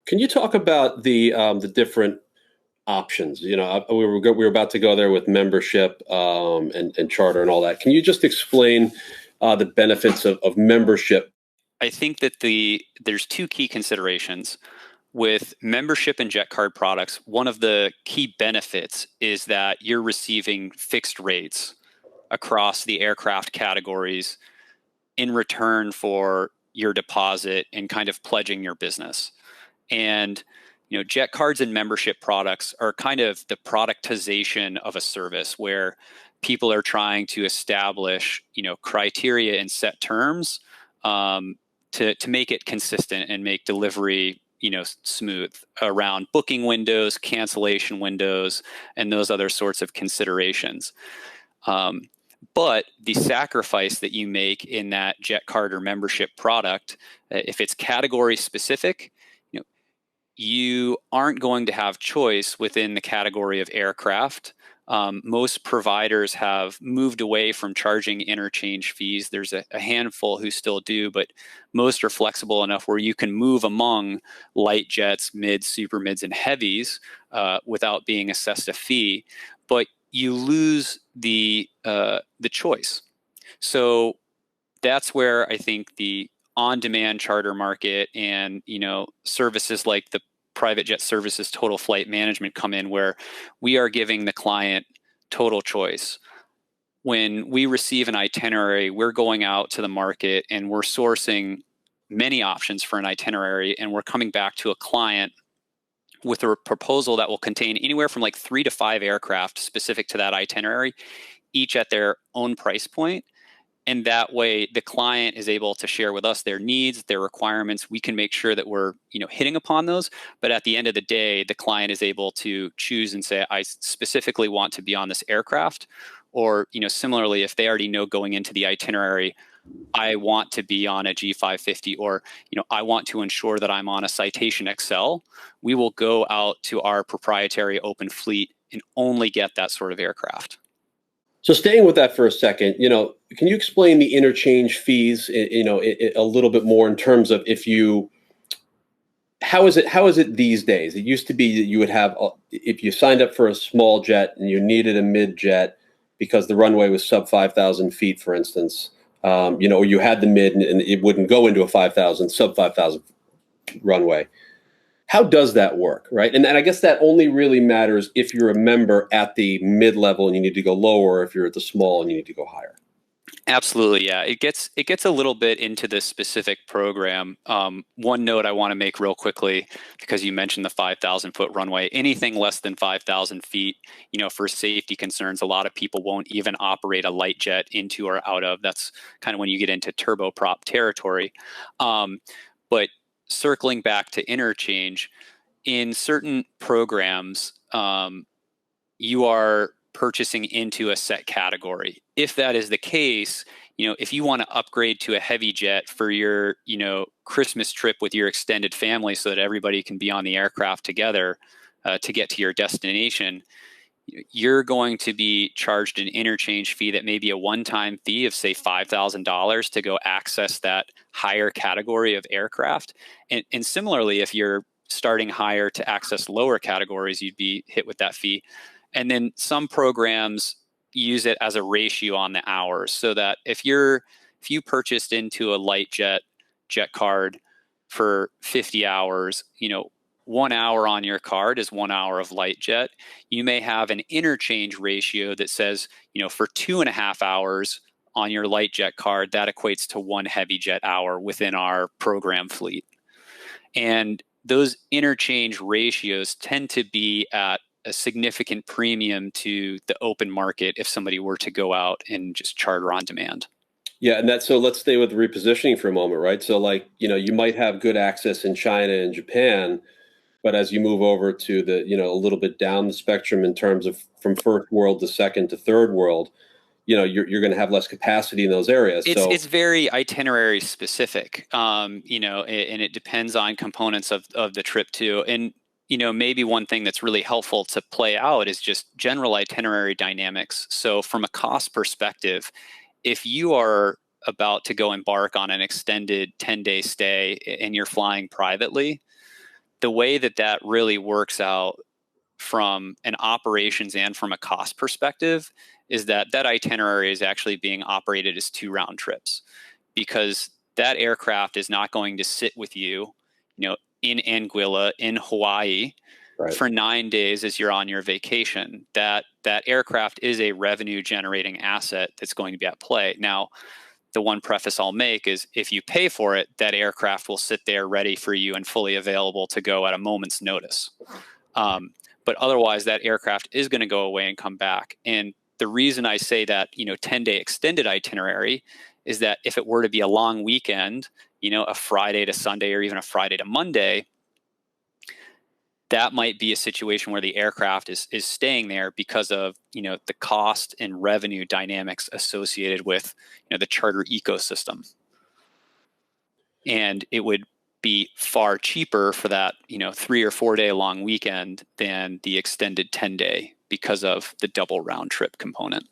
Can you talk about the different options? We were about to go there with membership and charter and all that. Can you just explain the benefits of membership? I think that there's two key considerations with membership and jet card products. One of the key benefits is that you're receiving fixed rates across the aircraft categories in return for your deposit and kind of pledging your business. And jet cards and membership products are kind of the productization of a service where people are trying to establish criteria and set terms, to make it consistent and make delivery smooth around booking windows, cancellation windows, and those other sorts of considerations. But the sacrifice that you make in that jet card or membership product, if it's category specific, you aren't going to have choice within the category of aircraft. Most providers have moved away from charging interchange fees. There's a handful who still do, but most are flexible enough where you can move among light jets, mids, super mids, and heavies without being assessed a fee. But you lose the choice. So that's where I think the on-demand charter market and services like the private jet services total flight management come in, where we are giving the client total choice. When we receive an itinerary, we're going out to the market and we're sourcing many options for an itinerary, and we're coming back to a client with a proposal that will contain anywhere from like 3 to 5 aircraft specific to that itinerary, each at their own price point. And that way the client is able to share with us their needs, their requirements. We can make sure that we're hitting upon those. But at the end of the day, the client is able to choose and say, I specifically want to be on this aircraft. Or similarly, if they already know going into the itinerary, I want to be on a G550, or I want to ensure that I'm on a Citation XL, we will go out to our proprietary open fleet and only get that sort of aircraft. So staying with that for a second, can you explain the interchange fees, a little bit more in terms of how is it these days? It used to be that you would have, if you signed up for a small jet and you needed a mid jet because the runway was sub 5,000 feet, for instance, or you had the mid and it wouldn't go into a sub 5,000 runway. How does that work, right? And I guess that only really matters if you're a member at the mid-level and you need to go lower, or if you're at the small and you need to go higher. Absolutely, yeah. It gets a little bit into the specific program. One note I want to make real quickly, because you mentioned the 5,000-foot runway. Anything less than 5,000 feet, for safety concerns, a lot of people won't even operate a light jet into or out of. That's kind of when you get into turboprop territory. But circling back to interchange, in certain programs, you are purchasing into a set category. If that is the case, if you want to upgrade to a heavy jet for your, Christmas trip with your extended family so that everybody can be on the aircraft together to get to your destination, you're going to be charged an interchange fee that may be a one-time fee of, say, $5,000 to go access that higher category of aircraft. And similarly, if you're starting higher to access lower categories, you'd be hit with that fee. And then some programs use it as a ratio on the hours, so that if you purchased into a light jet card for 50 hours, 1 hour on your card is 1 hour of light jet. You may have an interchange ratio that says, for 2.5 hours on your light jet card, that equates to 1 heavy jet hour within our program fleet. And those interchange ratios tend to be at a significant premium to the open market if somebody were to go out and just charter on demand. Yeah, and so let's stay with repositioning for a moment, right? So you might have good access in China and Japan, but as you move over to the, a little bit down the spectrum in terms of from first world to second to third world, you're going to have less capacity in those areas. It's very itinerary specific, and it depends on components of the trip too. And maybe one thing that's really helpful to play out is just general itinerary dynamics. So from a cost perspective, if you are about to go embark on an extended 10-day stay and you're flying privately, the way that that really works out from an operations and from a cost perspective is that that itinerary is actually being operated as 2 round trips, because that aircraft is not going to sit with you, in Anguilla, in Hawaii, Right. for 9 days as you're on your vacation. That aircraft is a revenue generating asset that's going to be at play. Now, the one preface I'll make is if you pay for it, that aircraft will sit there ready for you and fully available to go at a moment's notice. But otherwise, that aircraft is going to go away and come back. And the reason I say that, 10-day extended itinerary is that if it were to be a long weekend, a Friday to Sunday or even a Friday to Monday, that might be a situation where the aircraft is staying there because of, the cost and revenue dynamics associated with, the charter ecosystem. And it would be far cheaper for that 3 or 4 day long weekend than the extended 10-day because of the double round trip component.